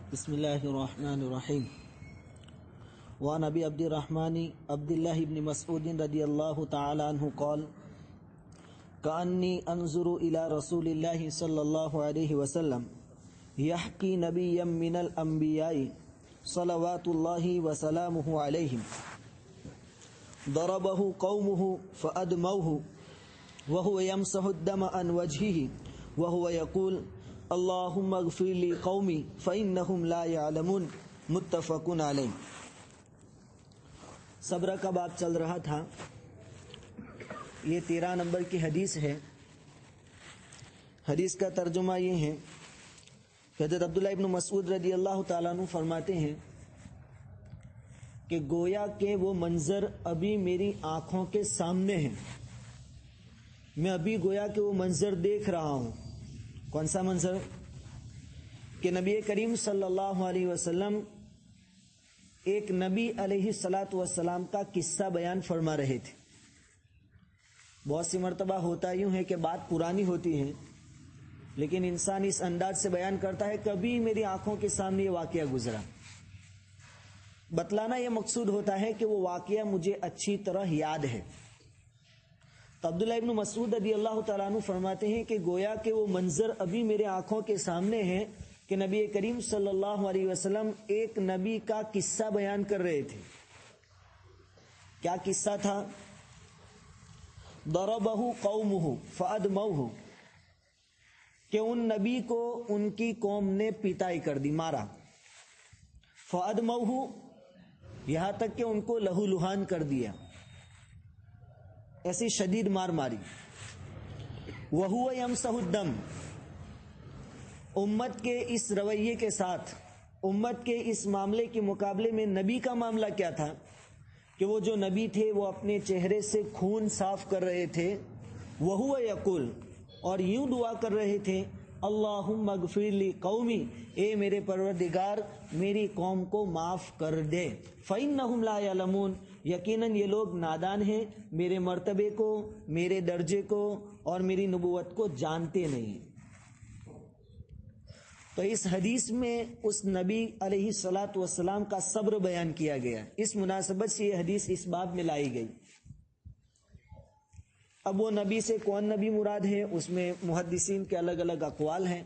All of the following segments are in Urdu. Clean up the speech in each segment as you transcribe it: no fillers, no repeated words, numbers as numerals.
بسم الله الرحمن الرحيم. وعن أبي عبد الرحمن عبد الله بن مسعود رضي الله تعالى عنه قال: كأني أنظر إلى رسول الله صلى الله عليه وسلم يحكي نبيا من الأنبياء صلوات الله وسلامه عليهم ضربه قومه فأدموه وهو يمسح الدم عن وجهه وهو يقول: اللهم اغفر لي قومي فإنهم لا يعلمون. متفق علیہ. صبر کا باب چل رہا تھا. یہ 13 نمبر کی حدیث ہے. حدیث کا ترجمہ یہ ہے کہ حضرت عبداللہ ابن مسعود رضی اللہ تعالیٰ عنہ فرماتے ہیں کہ گویا کہ وہ منظر ابھی میری آنکھوں کے سامنے ہے. میں ابھی گویا کہ وہ منظر دیکھ رہا ہوں. کون سا منظر؟ کہ نبی کریم صلی اللہ علیہ وسلم ایک نبی علیہ الصلاۃ والسلام کا قصہ بیان فرما رہے تھے. بہت سی مرتبہ ہوتا یوں ہے کہ بات پرانی ہوتی ہے لیکن انسان اس انداز سے بیان کرتا ہے کبھی میری آنکھوں کے سامنے یہ واقعہ گزرا. بتلانا یہ مقصود ہوتا ہے کہ وہ واقعہ مجھے اچھی طرح یاد ہے. تو عبداللہ ابن مسعود رضی اللہ تعالیٰ عنہ فرماتے ہیں کہ گویا کہ وہ منظر ابھی میرے آنکھوں کے سامنے ہے کہ نبی کریم صلی اللہ علیہ وسلم ایک نبی کا قصہ بیان کر رہے تھے. کیا قصہ تھا؟ ضربہ قومہ فأدموہ، کہ ان نبی کو ان کی قوم نے پٹائی کر دی، مارا. فأدموہ، یہاں تک کہ ان کو لہو لہان کر دیا، ایسی شدید مار ماری. وَهُوَ يَمْسَحُ الدَّمَ، امت کے اس رویے کے ساتھ، امت کے اس معاملے کے مقابلے میں نبی کا معاملہ کیا تھا کہ وہ جو نبی تھے وہ اپنے چہرے سے خون صاف کر رہے تھے. وَهُوَ يَقُولُ، اور یوں دعا کر رہے تھے: اللہم اغفر لی قومی، اے میرے پروردگار میری قوم کو معاف کر دے. فإنہم لا یعلمون، یقیناً یہ لوگ نادان ہیں، میرے مرتبے کو، میرے درجے کو اور میری نبوت کو جانتے نہیں. تو اس حدیث میں اس نبی علیہ الصلاۃ والسلام کا صبر بیان کیا گیا. اس مناسبت سے یہ حدیث اس باب میں لائی گئی. اب وہ نبی سے کون نبی مراد ہے، اس میں محدثین کے الگ الگ اقوال ہیں.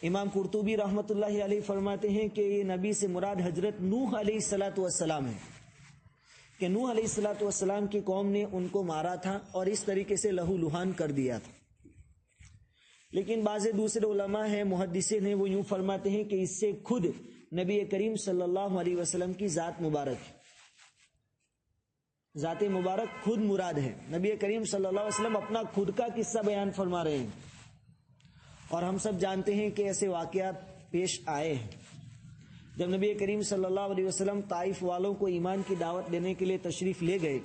امام قرطبی رحمۃ اللہ علیہ فرماتے ہیں کہ یہ نبی سے مراد حضرت نوح علیہ الصلاۃ والسلام ہے، کہ نوح علیہ الصلاۃ والسلام کی قوم نے ان کو مارا تھا اور اس طریقے سے لہو لہان کر دیا تھا. لیکن بعض دوسرے علماء ہیں، محدثین ہیں، وہ یوں فرماتے ہیں کہ اس سے خود نبی کریم صلی اللہ علیہ وسلم کی ذات مبارک ہے، ذات مبارک خود مراد ہے. نبی کریم صلی اللہ علیہ وسلم اپنا خود کا قصہ بیان فرما رہے ہیں اور ہم سب جانتے ہیں کہ ایسے واقعات پیش آئے ہیں. جب نبی کریم صلی اللہ علیہ وسلم طائف والوں کو ایمان کی دعوت دینے کے لیے تشریف لے گئے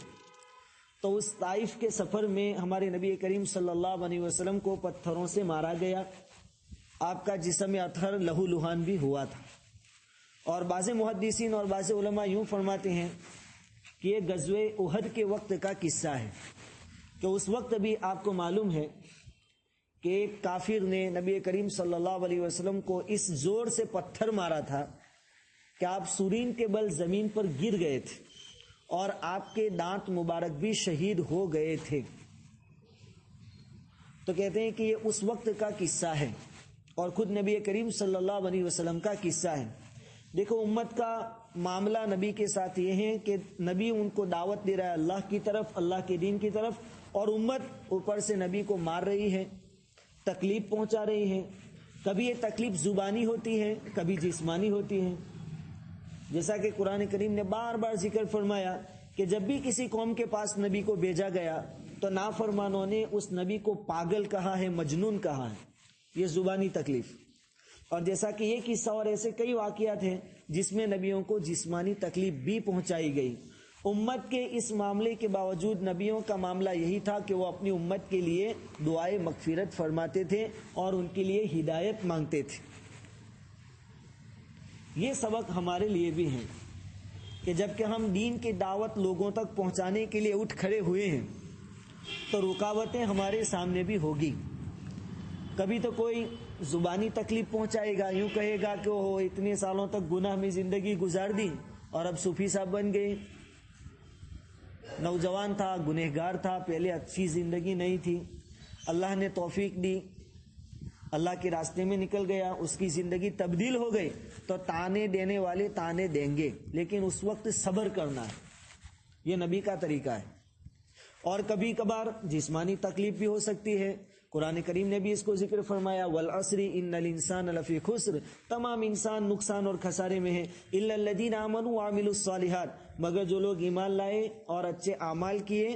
تو اس طائف کے سفر میں ہمارے نبی کریم صلی اللہ علیہ وسلم کو پتھروں سے مارا گیا. آپ کا جسم اطہر لہو لہان بھی ہوا تھا. اور بعض محدثین اور بعض علماء یوں فرماتے ہیں کہ یہ غزوہ احد کے وقت کا قصہ ہے، کہ اس وقت بھی آپ کو معلوم ہے کہ ایک کافر نے نبی کریم صلی اللہ علیہ وسلم کو اس زور سے پتھر مارا تھا کہ آپ سورین کے بل زمین پر گر گئے تھے اور آپ کے دانت مبارک بھی شہید ہو گئے تھے. تو کہتے ہیں کہ یہ اس وقت کا قصہ ہے اور خود نبی کریم صلی اللہ علیہ وسلم کا قصہ ہے. دیکھو امت کا معاملہ نبی کے ساتھ یہ ہے کہ نبی ان کو دعوت دے رہا ہے اللہ کی طرف، اللہ کے دین کی طرف، اور امت اوپر سے نبی کو مار رہی ہے، تکلیف پہنچا رہی ہے. کبھی یہ تکلیف زبانی ہوتی ہے، کبھی جسمانی ہوتی ہے. جیسا کہ قرآن کریم نے بار بار ذکر فرمایا کہ جب بھی کسی قوم کے پاس نبی کو بھیجا گیا تو نافرمانوں نے اس نبی کو پاگل کہا ہے، مجنون کہا ہے. یہ زبانی تکلیف. اور جیسا کہ یہ قصہ اور ایسے کئی واقعات ہیں جس میں نبیوں کو جسمانی تکلیف بھی پہنچائی گئی. امت کے اس معاملے کے باوجود نبیوں کا معاملہ یہی تھا کہ وہ اپنی امت کے لیے دعائے مغفرت فرماتے تھے اور ان کے لیے ہدایت مانگتے تھے. یہ سبق ہمارے لیے بھی ہیں کہ جب کہ ہم دین کی دعوت لوگوں تک پہنچانے کے لیے اٹھ کھڑے ہوئے ہیں تو رکاوٹیں ہمارے سامنے بھی ہوگی. کبھی تو کوئی زبانی تکلیف پہنچائے گا، یوں کہے گا کہ وہ اتنے سالوں تک گناہ میں زندگی گزار دی اور اب صوفی صاحب بن گئے، نوجوان تھا، گنہگار تھا، پہلے اچھی زندگی نہیں تھی، اللہ نے توفیق دی، اللہ کے راستے میں نکل گیا، اس کی زندگی تبدیل ہو گئی، تو تانے دینے والے تانے دیں گے، لیکن اس وقت صبر کرنا ہے، یہ نبی کا طریقہ ہے۔ اور کبھی کبھار جسمانی تکلیف بھی ہو سکتی ہے، قرآن کریم نے بھی اس کو ذکر فرمایا، والعصر ان الانسان لفی خسر، تمام انسان نقصان اور خسارے میں ہے، الا الذین آمنوا وعملوا الصالحات، مگر جو لوگ ایمان لائے اور اچھے اعمال کیے،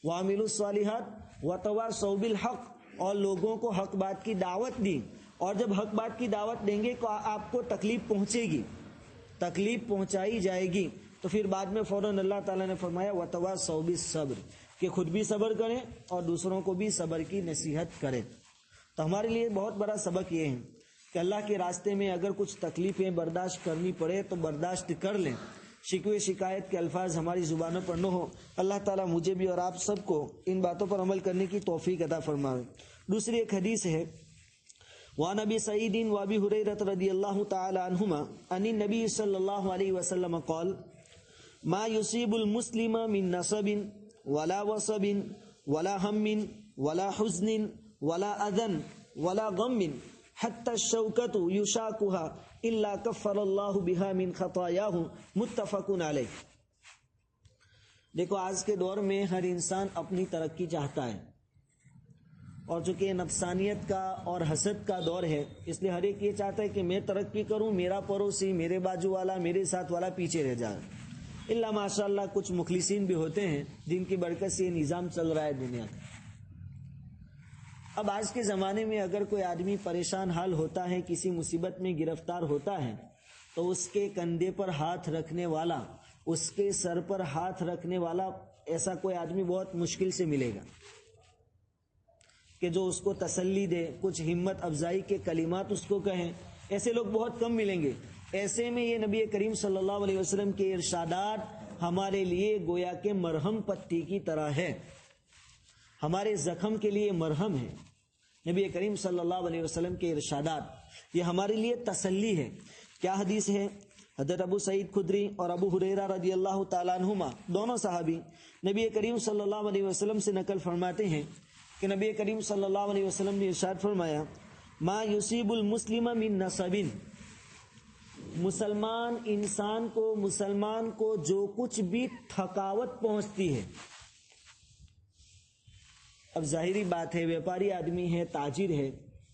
وعملوا الصالحات وتواصوا بالحق، اور لوگوں کو حق بات کی دعوت دی، اور جب حق بات کی دعوت دیں گے تو آپ کو تکلیف پہنچے گی، تکلیف پہنچائی جائے گی، تو پھر بعد میں فوراً اللہ تعالیٰ نے فرمایا وتواصوا بالصبر، کہ خود بھی صبر کریں اور دوسروں کو بھی صبر کی نصیحت کریں۔ تو ہمارے لیے بہت بڑا سبق یہ ہے کہ اللہ کے راستے میں اگر کچھ تکلیفیں برداشت کرنی پڑے تو برداشت کر لیں، شکوے شکایت کے الفاظ ہماری زبانوں پر نہ ہو۔ اللہ تعالیٰ مجھے بھی اور آپ سب کو ان باتوں پر عمل کرنے کی توفیق عطا فرمائے۔ دوسری ایک حدیث ہے، وعن ابی سعید وابی ہریرہ رضی اللہ تعالی عنہما عن النبی صلی اللہ علیہ وسلم قال ما يصيب المسلم من نصب ولا وصب ولا هم ولا حزن ولا اذى ولا غم حتى الشوكة يشاكها الا كفر الله بها من خطاياه، متفق علیہ۔ دیکھو آج کے دور میں ہر انسان اپنی ترقی چاہتا ہے، اور چونکہ نفسانیت کا اور حسد کا دور ہے، اس لیے ہر ایک یہ چاہتا ہے کہ میں ترقی کروں، میرا پڑوسی، میرے بازو والا، میرے ساتھ والا پیچھے رہ جائے۔ اللہ ماشاء اللہ کچھ مخلصین بھی ہوتے ہیں جن کی برکت سے یہ نظام چل رہا ہے دنیا کا۔ اب آج کے زمانے میں اگر کوئی آدمی پریشان حال ہوتا ہے، کسی مصیبت میں گرفتار ہوتا ہے، تو اس کے کندھے پر ہاتھ رکھنے والا، اس کے سر پر ہاتھ رکھنے والا ایسا کوئی آدمی بہت مشکل سے ملے گا کہ جو اس کو تسلی دے، کچھ ہمت افزائی کے کلمات اس کو کہیں، ایسے لوگ بہت کم ملیں گے۔ ایسے میں یہ نبی کریم صلی اللہ علیہ وسلم کے ارشادات ہمارے لیے گویا کہ مرہم پٹی کی طرح ہے، ہمارے زخم کے لیے مرہم ہے۔ نبی کریم صلی اللہ علیہ وسلم کے ارشادات یہ ہمارے لیے تسلی ہے۔ کیا حدیث ہے؟ حضرت ابو سعید خدری اور ابو ہریرہ رضی اللہ تعالیٰ عنہما دونوں صحابی نبی کریم صلی اللہ علیہ وسلم سے نقل فرماتے ہیں کہ نبی کریم صلی اللہ علیہ وسلم نے ارشاد فرمایا ما یصیب المسلم من نصب، مسلمان کو جو کچھ بھی تھکاوٹ پہنچتی ہے، اب ظاہری بات ہے بیپاری آدمی ہے، تاجر ہے،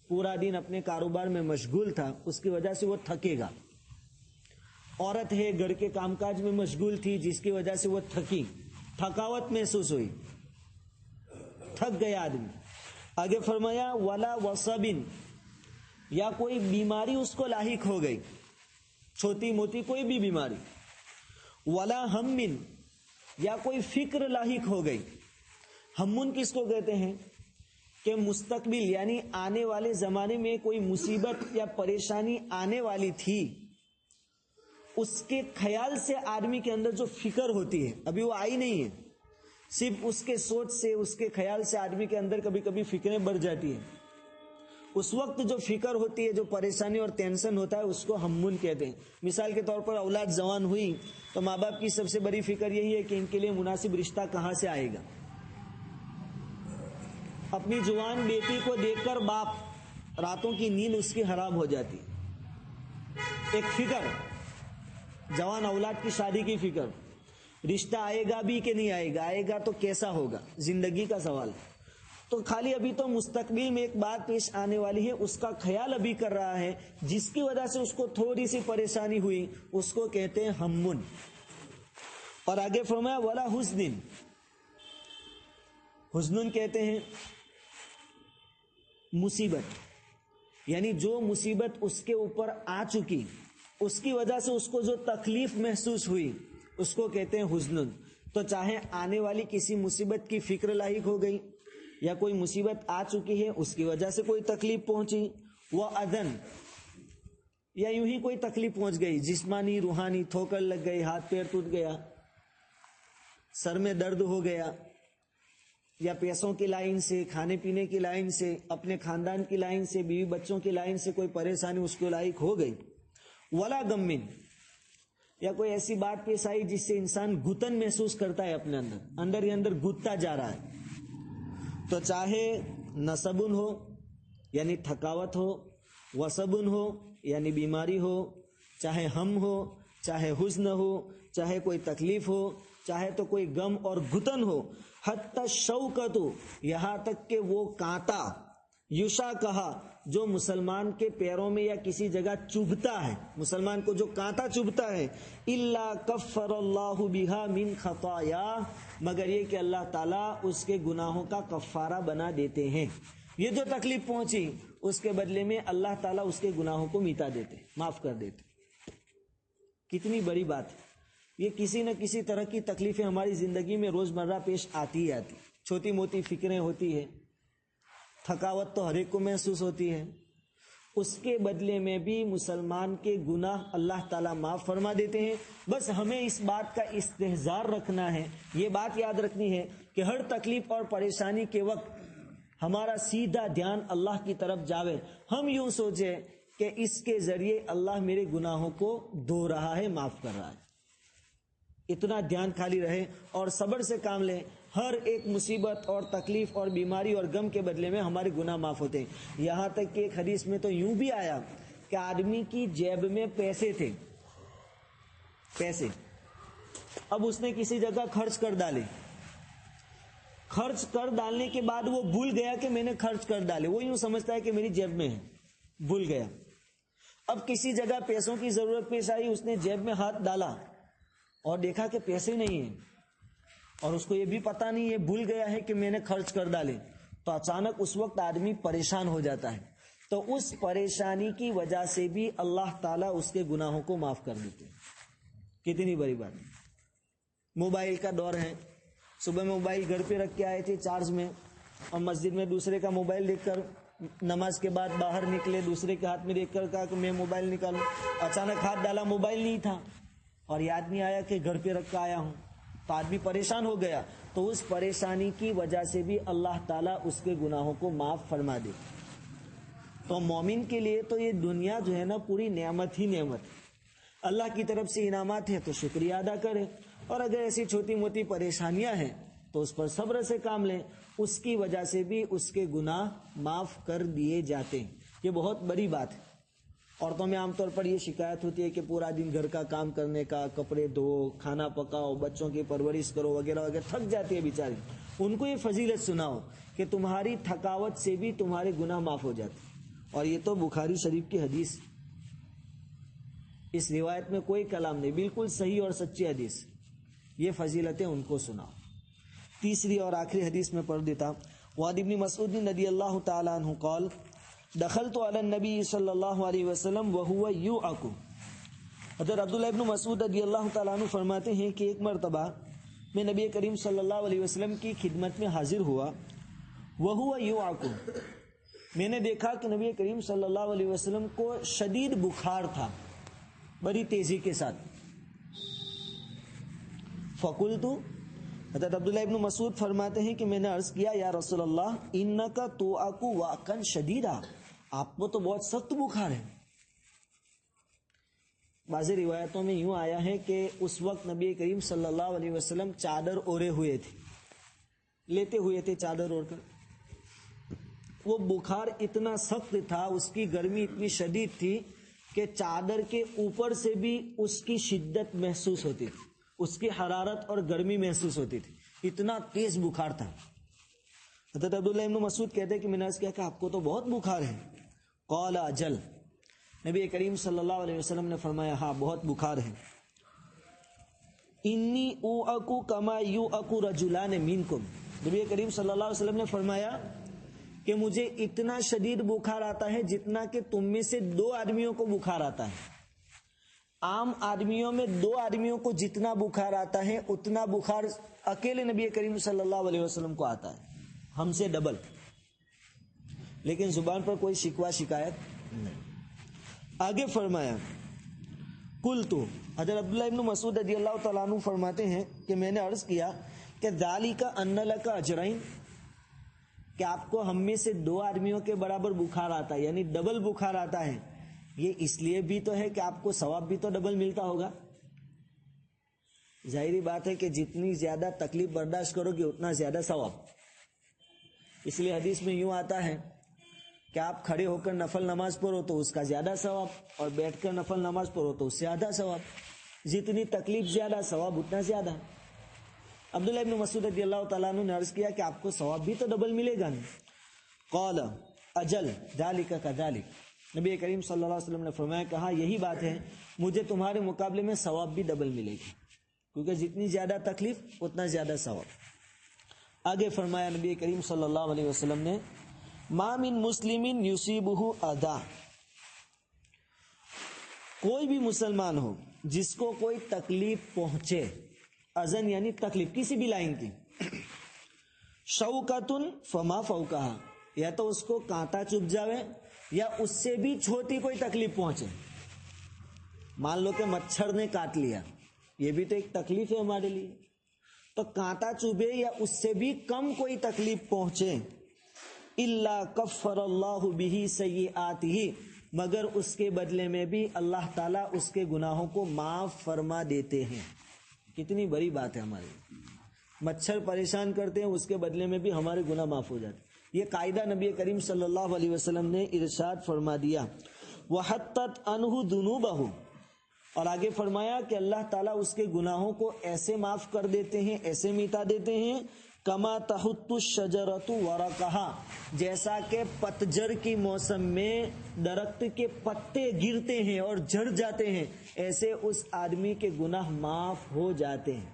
پورا دن اپنے کاروبار میں مشغول تھا، اس کی وجہ سے وہ تھکے گا۔ عورت ہے، گھر کے کام کاج میں مشغول تھی، جس کی وجہ سے وہ تھکی، تھکاوٹ محسوس ہوئی، تھک گیا آدمی۔ آگے فرمایا ولا وصبن، یا کوئی بیماری اس کو لاحق ہو گئی، چھوٹی موٹی کوئی بھی بیماری، ولا ہم، یا کوئی فکر لاحق ہو گئی۔ ہمون کس کو کہتے ہیں کہ مستقبل یعنی آنے والے زمانے میں کوئی مصیبت یا پریشانی آنے والی تھی، اس کے خیال سے آدمی کے اندر جو فکر ہوتی ہے، ابھی وہ آئی نہیں ہے، صرف اس کے سوچ سے، اس کے خیال سے آدمی کے اندر کبھی کبھی فکریں بڑھ جاتی ہیں، اس وقت جو فکر ہوتی ہے، جو پریشانی اور ٹینشن ہوتا ہے، اس کو ہمون کہتے ہیں۔ مثال کے طور پر اولاد جوان ہوئی تو ماں باپ کی سب سے بڑی فکر یہی ہے کہ ان کے لیے مناسب رشتہ کہاں سے آئے گا۔ اپنی جوان بیٹی کو دیکھ کر باپ راتوں کی نیند اس کی حرام ہو جاتی، ایک فکر، جوان اولاد کی شادی کی فکر، رشتہ آئے گا بھی کہ نہیں آئے گا، آئے گا تو کیسا ہوگا، زندگی کا سوال۔ تو خالی ابھی تو مستقبل میں ایک بات پیش آنے والی ہے، اس کا خیال ابھی کر رہا ہے، جس کی وجہ سے اس کو تھوڑی سی پریشانی ہوئی، اس کو کہتے ہیں ہمون۔ اور آگے فرمایا ولا حزن، حزن کہتے ہیں مصیبت، یعنی جو مصیبت اس کے اوپر آ چکی، اس کی وجہ سے اس کو جو تکلیف محسوس ہوئی، اس کو کہتے ہیں حزن۔ تو چاہے آنے والی کسی مصیبت کی فکر لاحق ہو گئی، یا کوئی مصیبت آ چکی ہے اس کی وجہ سے کوئی تکلیف پہنچی، وہ اذن، یا یوں ہی کوئی تکلیف پہنچ گئی، جسمانی روحانی، ٹھوکر لگ گئی، ہاتھ پیر ٹوٹ گیا، سر میں درد ہو گیا، یا پیسوں کی لائن سے، کھانے پینے کی لائن سے، اپنے خاندان کی لائن سے، بیوی بچوں کی لائن سے کوئی پریشانی اس کو لاحق ہو گئی، ولا غمن، یا کوئی ایسی بات پیش آئی جس سے انسان گھٹن محسوس کرتا ہے اپنے اندر ہی اندر گھٹتا جا رہا ہے، تو چاہے نصبن ہو یعنی تھکاوٹ ہو، وصبن ہو یعنی بیماری ہو، چاہے ہم ہو، چاہے حزن ہو، چاہے کوئی تکلیف ہو، چاہے تو کوئی غم اور گھٹن ہو، حتی الشوکۃ، یہاں تک کہ وہ کانٹا، یوشا کہا، جو مسلمان کے پیروں میں یا کسی جگہ چبھتا ہے، مسلمان کو جو کانٹا چبھتا ہے، الا کفر اللہ بہا من خطایا، مگر یہ کہ اللہ تعالیٰ اس کے گناہوں کا کفارہ بنا دیتے ہیں۔ یہ جو تکلیف پہنچی اس کے بدلے میں اللہ تعالیٰ اس کے گناہوں کو مٹا دیتے، معاف کر دیتے۔ کتنی بڑی بات ہے یہ! کسی نہ کسی طرح کی تکلیفیں ہماری زندگی میں روزمرہ پیش آتی ہی آتی، چھوٹی موٹی فکریں ہوتی ہے، تھکاوٹ تو ہر ایک کو محسوس ہوتی ہے، اس کے بدلے میں بھی مسلمان کے گناہ اللہ تعالیٰ معاف فرما دیتے ہیں۔ بس ہمیں اس بات کا استحضار رکھنا ہے، یہ بات یاد رکھنی ہے کہ ہر تکلیف اور پریشانی کے وقت ہمارا سیدھا دھیان اللہ کی طرف جاوے، ہم یوں سوچیں کہ اس کے ذریعے اللہ میرے گناہوں کو دھو رہا ہے، معاف کر رہا ہے، اتنا دھیان خالی رہے اور صبر سے کام لیں۔ ہر ایک مصیبت اور تکلیف اور بیماری اور غم کے بدلے میں ہمارے گناہ معاف ہوتے ہیں۔ یہاں تک کہ ایک حدیث میں تو یوں بھی آیا کہ آدمی کی جیب میں پیسے تھے، پیسے، اب اس نے کسی جگہ خرچ کر ڈالے، خرچ کر ڈالنے کے بعد وہ بھول گیا کہ میں نے خرچ کر ڈالے، وہ یوں سمجھتا ہے کہ میری جیب میں ہے، بھول گیا۔ اب کسی جگہ پیسوں کی ضرورت پیش آئی، اس نے جیب میں ہاتھ ڈالا اور دیکھا کہ پیسے نہیں ہیں، اور اس کو یہ بھی پتا نہیں، یہ بھول گیا ہے کہ میں نے خرچ کر ڈالے، تو اچانک اس وقت آدمی پریشان ہو جاتا ہے، تو اس پریشانی کی وجہ سے بھی اللہ تعالیٰ اس کے گناہوں کو معاف کر دیتے ہیں۔ کتنی بڑی بات ہے! موبائل کا دور ہے، صبح میں موبائل گھر پہ رکھ کے آئے تھے چارج میں، اور مسجد میں دوسرے کا موبائل دیکھ کر نماز کے بعد باہر نکلے، دوسرے کے ہاتھ میں دیکھ کر کہا کہ میں موبائل نکالوں، اچانک ہاتھ ڈالا، موبائل نہیں تھا، اور یاد نہیں آیا کہ گھر پہ رکھ کے آیا ہوں، تو آدمی پریشان ہو گیا، تو اس پریشانی کی وجہ سے بھی اللہ تعالیٰ اس کے گناہوں کو معاف فرما دے۔ تو مومن کے لیے تو یہ دنیا جو ہے نا پوری نعمت ہی نعمت ہے، اللہ کی طرف سے انعامات ہیں تو شکریہ ادا کرے، اور اگر ایسی چھوٹی موٹی پریشانیاں ہیں تو اس پر صبر سے کام لیں، اس کی وجہ سے بھی اس کے گناہ معاف کر دیے جاتے ہیں۔ یہ بہت بڑی بات ہے۔ عورتوں میں عام طور پر یہ شکایت ہوتی ہے کہ پورا دن گھر کا کام کرنے کا، کپڑے دھو، کھانا پکاؤ، بچوں کی پرورش کرو وغیرہ وغیرہ، تھک جاتی ہے بیچاری، ان کو یہ فضیلت سناؤ کہ تمہاری تھکاوٹ سے بھی تمہارے گناہ معاف ہو جاتے، اور یہ تو بخاری شریف کی حدیث، اس روایت میں کوئی کلام نہیں، بالکل صحیح اور سچی حدیث، یہ فضیلتیں ان کو سناؤ۔ تیسری اور آخری حدیث میں پڑھ دیتا، وعن ابن مسعود رضی اللہ تعالی عنہ قال دخلت علی النبی صلی اللہ علیہ وسلم وہو یوعک۔ حضرت عبداللہ ابن مسعود رضی اللہ تعالیٰ عنہ فرماتے ہیں کہ ایک مرتبہ میں نبی کریم صلی اللہ علیہ وسلم کی خدمت میں حاضر ہوا، وہو یوعک، میں نے دیکھا کہ نبی کریم صلی اللہ علیہ وسلم کو شدید بخار تھا، بڑی تیزی کے ساتھ۔ فقلت، حضرت عبداللہ ابن مسعود فرماتے ہیں کہ میں نے عرض کیا، یا رسول اللہ انکا توعک وعکا شدیدا، آپ کو تو بہت سخت بخار ہے۔ بعض روایتوں میں یوں آیا ہے کہ اس وقت نبی کریم صلی اللہ علیہ وسلم چادر اوڑے ہوئے تھے، لیتے ہوئے تھے چادر اوڑھ کر، وہ بخار اتنا سخت تھا، اس کی گرمی اتنی شدید تھی کہ چادر کے اوپر سے بھی اس کی شدت محسوس ہوتی تھی، اس کی حرارت اور گرمی محسوس ہوتی تھی، اتنا تیز بخار تھا۔ حضرت عبداللہ ابن مسعود کہتے ہیں کہ میں نے عرض کیا کہ آپ کو تو بہت بخار ہے۔ قال اجل، نبی کریم صلی اللہ علیہ وسلم نے فرمایا ہاں بہت بخار ہے۔ انی اوعک کما یوعک رجلان منکم، نبی کریم صلی اللہ علیہ وسلم نے فرمایا کہ مجھے اتنا شدید بخار آتا ہے جتنا کہ تم میں سے 2 آدمیوں کو بخار آتا ہے۔ عام آدمیوں میں 2 آدمیوں کو جتنا بخار آتا ہے اتنا بخار اکیلے نبی کریم صلی اللہ علیہ وسلم کو آتا ہے، ہم سے ڈبل، لیکن زبان پر کوئی شکوہ شکایت نہیں۔ آگے فرمایا قلت، حضرت عبداللہ ابن مسعود رضی اللہ تعالیٰ عنہ فرماتے ہیں کہ میں نے عرض کیا کہ ذالک ان لک اجرین، کہ آپ کو ہم میں سے 2 آدمیوں کے برابر بخار آتا ہے، یعنی ڈبل بخار آتا ہے، یہ اس لیے بھی تو ہے کہ آپ کو ثواب بھی تو ڈبل ملتا ہوگا۔ ظاہری بات ہے کہ جتنی زیادہ تکلیف برداشت کرو گے اتنا زیادہ ثواب۔ اس لیے حدیث میں یوں آتا ہے کہ آپ کھڑے ہو کر نفل نماز پڑھو تو اس کا زیادہ ثواب، اور بیٹھ کر نفل نماز پڑھو تو اس سے آدھا ثواب۔ جتنی تکلیف زیادہ ثواب اتنا زیادہ۔ عبداللہ ابن مسعود رضی اللہ تعالیٰ عنہ نے عرض کیا کہ آپ کو ثواب بھی تو ڈبل ملے گا۔ قال اجل ذالک کذالک، نبی کریم صلی اللہ علیہ وسلم نے فرمایا، کہا یہی بات ہے، مجھے تمہارے مقابلے میں ثواب بھی ڈبل ملے گا، کیونکہ جتنی زیادہ تکلیف اتنا زیادہ ثواب۔ آگے فرمایا نبی کریم صلی اللہ علیہ وسلم نے، ما من مسلم یصیبہ اذی، کوئی بھی مسلمان ہو جس کو کوئی تکلیف پہنچے، اذن یعنی تکلیف کسی بھی لائن کی، شوکۃ فما فوقہا، یا تو اس کو کانٹا چبھ جاوے یا اس سے بھی چھوٹی کوئی تکلیف پہنچے۔ مان لو کہ مچھر نے کاٹ لیا، یہ بھی تو ایک تکلیف ہے ہمارے لیے، تو کانٹا چبھے یا اس سے بھی کم کوئی تکلیف پہنچے، الا کفر اللہ بہ سیئاتہ، مگر اس کے بدلے میں بھی اللہ تعالیٰ اس کے گناہوں کو معاف فرما دیتے ہیں۔ کتنی بڑی بات ہے ہماری، مچھر پریشان کرتے ہیں، اس کے بدلے میں بھی ہمارے گناہ معاف ہو جاتے ہیں۔ یہ قاعدہ نبی کریم صلی اللہ علیہ وسلم نے ارشاد فرما دیا، وحطت عنہ ذنوبہ، اور آگے فرمایا کہ اللہ تعالیٰ اس کے گناہوں کو ایسے معاف کر دیتے ہیں، ایسے مٹا دیتے ہیں، کما تحط الشجرۃ ورقہا، جیسا کہ پتجھڑ کی موسم میں درخت کے پتے گرتے ہیں اور جھڑ جاتے ہیں، ایسے اس آدمی کے گناہ معاف ہو جاتے ہیں۔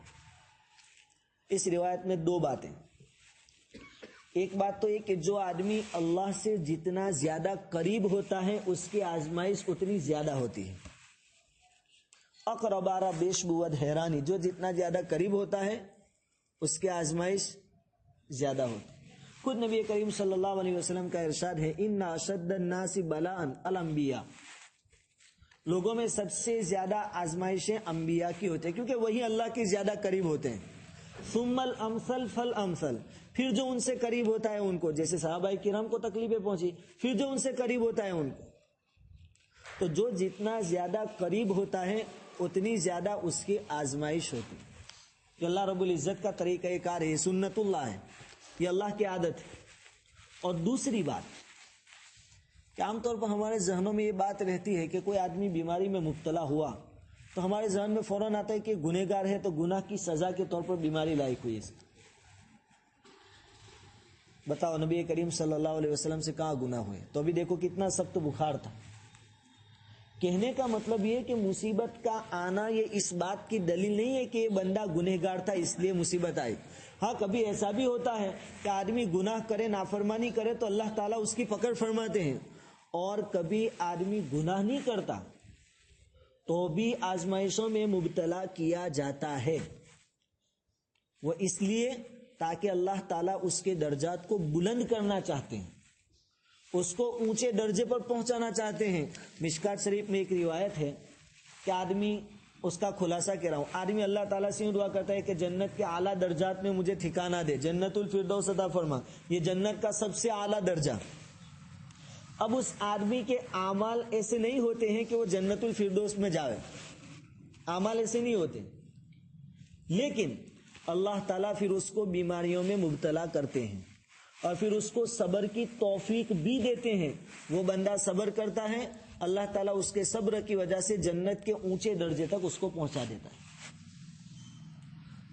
اس روایت میں 2 باتیں، ایک بات تو یہ کہ جو آدمی اللہ سے جتنا زیادہ قریب ہوتا ہے اس کی آزمائش اتنی زیادہ ہوتی ہے۔ اقربارہ بیش بود حیرانی، جو جتنا زیادہ قریب ہوتا ہے اس کی آزمائش زیادہ ہوتی ہے۔ خود نبی کریم صلی اللہ علیہ وسلم کا ارشاد ہے، ان اشد الناس بلاء الانبیاء، لوگوں میں سب سے زیادہ آزمائشیں انبیاء کی ہوتی ہیں، کیونکہ وہی اللہ کے زیادہ قریب ہوتے ہیں۔ ثم الامثل فالامثل، پھر جو ان سے قریب ہوتا ہے ان کو، جیسے صحابہ کرام کو تکلیفیں پہنچی، پھر جو ان سے قریب ہوتا ہے ان کو، تو جو جتنا زیادہ قریب ہوتا ہے اتنی زیادہ اس کی آزمائش ہوتی ہے۔ کہ اللہ رب العزت کا طریقہ کار ہے، سنت اللہ ہے، یہ اللہ کی عادت ہے۔ اور دوسری بات کہ عام طور پر ہمارے ذہنوں میں یہ بات رہتی ہے کہ کوئی آدمی بیماری میں مبتلا ہوا تو ہمارے ذہن میں فوراً آتا ہے کہ گنہگار ہے تو گناہ کی سزا کے طور پر بیماری لائق ہوئی ہے۔ بتاؤ نبی کریم صلی اللہ علیہ وسلم سے کہاں گناہ ہوئے؟ تو ابھی دیکھو کتنا سخت بخار تھا۔ کہنے کا مطلب یہ کہ مصیبت کا آنا یہ اس بات کی دلیل نہیں ہے کہ یہ بندہ گنہگار تھا اس لیے مصیبت آئی۔ ہاں کبھی ایسا بھی ہوتا ہے کہ آدمی گناہ کرے، نافرمانی کرے تو اللہ تعالیٰ اس کی پکڑ فرماتے ہیں، اور کبھی آدمی گناہ نہیں کرتا تو بھی آزمائشوں میں مبتلا کیا جاتا ہے۔ وہ اس لیے تاکہ اللہ تعالیٰ اس کے درجات کو بلند کرنا چاہتے ہیں، اس کو اونچے درجے پر پہنچانا چاہتے ہیں۔ مشکات شریف میں ایک روایت ہے کہ آدمی، اس کا خلاصہ کہہ رہا ہوں، آدمی اللہ تعالیٰ سے دعا کرتا ہے کہ جنت کے اعلیٰ درجات میں مجھے ٹھکانہ دے، جنت الفردوس عطا فرما، یہ جنت کا سب سے اعلیٰ درجہ۔ اب اس آدمی کے اعمال ایسے نہیں ہوتے ہیں کہ وہ جنت الفردوس میں جاوے، اعمال ایسے نہیں ہوتے، لیکن اللہ تعالیٰ پھر اس کو بیماریوں میں مبتلا کرتے ہیں اور پھر اس کو صبر کی توفیق بھی دیتے ہیں۔ وہ بندہ صبر کرتا ہے، اللہ تعالیٰ اس کے صبر کی وجہ سے جنت کے اونچے درجے تک اس کو پہنچا دیتا ہے۔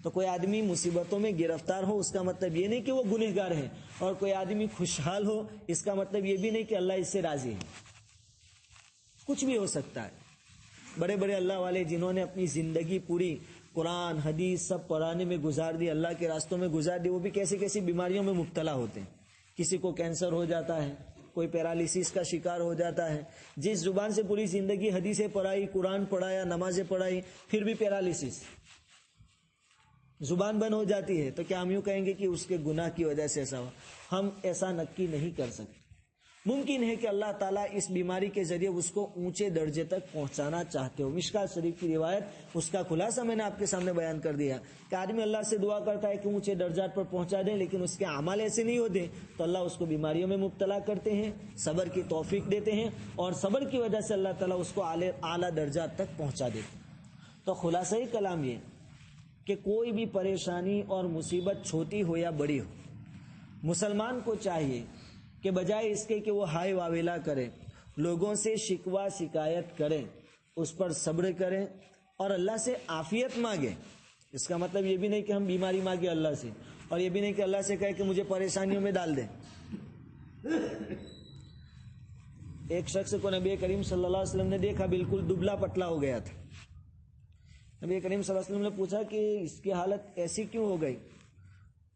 تو کوئی آدمی مصیبتوں میں گرفتار ہو اس کا مطلب یہ نہیں کہ وہ گنہگار ہے، اور کوئی آدمی خوشحال ہو اس کا مطلب یہ بھی نہیں کہ اللہ اس سے راضی ہے۔ کچھ بھی ہو سکتا ہے۔ بڑے بڑے اللہ والے جنہوں نے اپنی زندگی پوری قرآن حدیث سب پڑھانے میں گزار دی، اللہ کے راستوں میں گزار دی، وہ بھی کیسی کیسی بیماریوں میں مبتلا ہوتے ہیں۔ کسی کو کینسر ہو جاتا ہے، کوئی پیرالیسس کا شکار ہو جاتا ہے، جس زبان سے پوری زندگی حدیثیں پڑھائی، قرآن پڑھایا، نمازیں پڑھائی، پھر بھی پیرالیسس، زبان بند ہو جاتی ہے، تو کیا ہم یوں کہیں گے کہ اس کے گناہ کی وجہ سے ایسا ہوا؟ ہم ایسا نکی نہیں کر سکتے۔ ممکن ہے کہ اللہ تعالیٰ اس بیماری کے ذریعے اس کو اونچے درجے تک پہنچانا چاہتے ہو. مشکات شریف کی روایت، اس کا خلاصہ میں نے آپ کے سامنے بیان کر دیا کہ آدمی اللہ سے دعا کرتا ہے کہ اونچے درجات پر پہنچا دیں، لیکن اس کے اعمال ایسے نہیں ہوتے تو اللہ اس کو بیماریوں میں مبتلا کرتے ہیں، صبر کی توفیق دیتے ہیں، اور صبر کی وجہ سے اللہ تعالیٰ اس کو اعلیٰ درجات تک پہنچا دیتے ہیں. تو خلاصہ کلام یہ کہ کوئی بھی پریشانی اور مصیبت چھوٹی ہو یا بڑی ہو، مسلمان کو چاہیے کہ بجائے اس کے کہ وہ ہائے واویلا کرے، لوگوں سے شکوہ شکایت کریں، اس پر صبر کریں اور اللہ سے عافیت مانگیں. اس کا مطلب یہ بھی نہیں کہ ہم بیماری مانگیں اللہ سے، اور یہ بھی نہیں کہ اللہ سے کہے کہ مجھے پریشانیوں میں ڈال دیں. ایک شخص کو نبی کریم صلی اللہ علیہ وسلم نے دیکھا، بالکل دبلا پتلا ہو گیا تھا. نبی کریم صلی اللہ علیہ وسلم نے پوچھا کہ اس کی حالت ایسی کیوں ہو گئی؟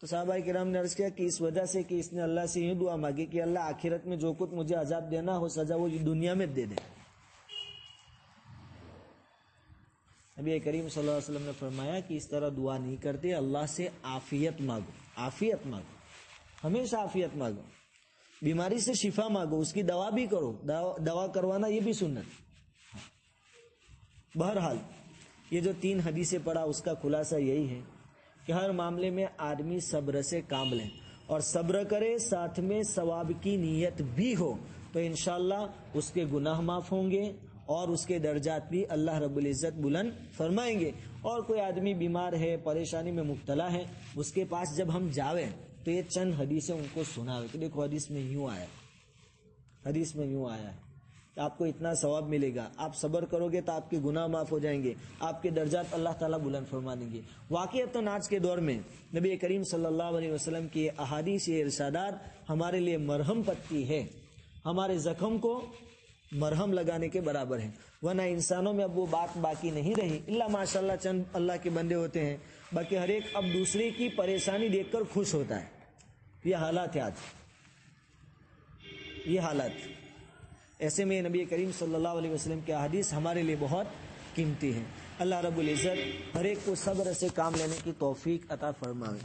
تو صحابہ کرام نے عرض کیا کہ اس وجہ سے کہ اس نے اللہ سے یہ دعا مانگی کہ اللہ آخرت میں جو کچھ مجھے عذاب دینا ہو سزا وہ دنیا میں دے دے. نبی کریم صلی اللہ علیہ وسلم نے فرمایا کہ اس طرح دعا نہیں کرتے، اللہ سے عافیت مانگو، عافیت مانگو، ہمیشہ عافیت مانگو، بیماری سے شفا مانگو، اس کی دوا بھی کرو، دوا کروانا یہ بھی سنت. بہرحال یہ جو 3 حدیثیں پڑھا اس کا خلاصہ یہی ہے کہ ہر معاملے میں آدمی صبر سے کام لیں اور صبر کرے، ساتھ میں ثواب کی نیت بھی ہو تو انشاءاللہ اس کے گناہ معاف ہوں گے اور اس کے درجات بھی اللہ رب العزت بلند فرمائیں گے. اور کوئی آدمی بیمار ہے، پریشانی میں مبتلا ہے، اس کے پاس جب ہم جاویں تو یہ چند حدیثیں ان کو سناویں کہ دیکھو حدیث میں یوں آیا، حدیث میں یوں آیا ہے، آپ کو اتنا ثواب ملے گا، آپ صبر کرو گے تو آپ کے گناہ معاف ہو جائیں گے، آپ کے درجات اللہ تعالیٰ بلند فرما دیں گے. واقعتاً آج کے دور میں نبی کریم صلی اللہ علیہ وسلم کی احادیث ارشادات ہمارے لیے مرہم پٹی ہے، ہمارے زخم کو مرہم لگانے کے برابر ہے. ورنہ انسانوں میں اب وہ بات باقی نہیں رہی، اللہ ماشاءاللہ چند اللہ کے بندے ہوتے ہیں، باقی ہر ایک اب دوسرے کی پریشانی دیکھ کر خوش ہوتا ہے. یہ حالات ہے آج، یہ حالات. ایسے میں نبی کریم صلی اللہ علیہ وسلم کی احادیث ہمارے لیے بہت قیمتی ہیں. اللہ رب العزت ہر ایک کو صبر سے کام لینے کی توفیق عطا فرمائے.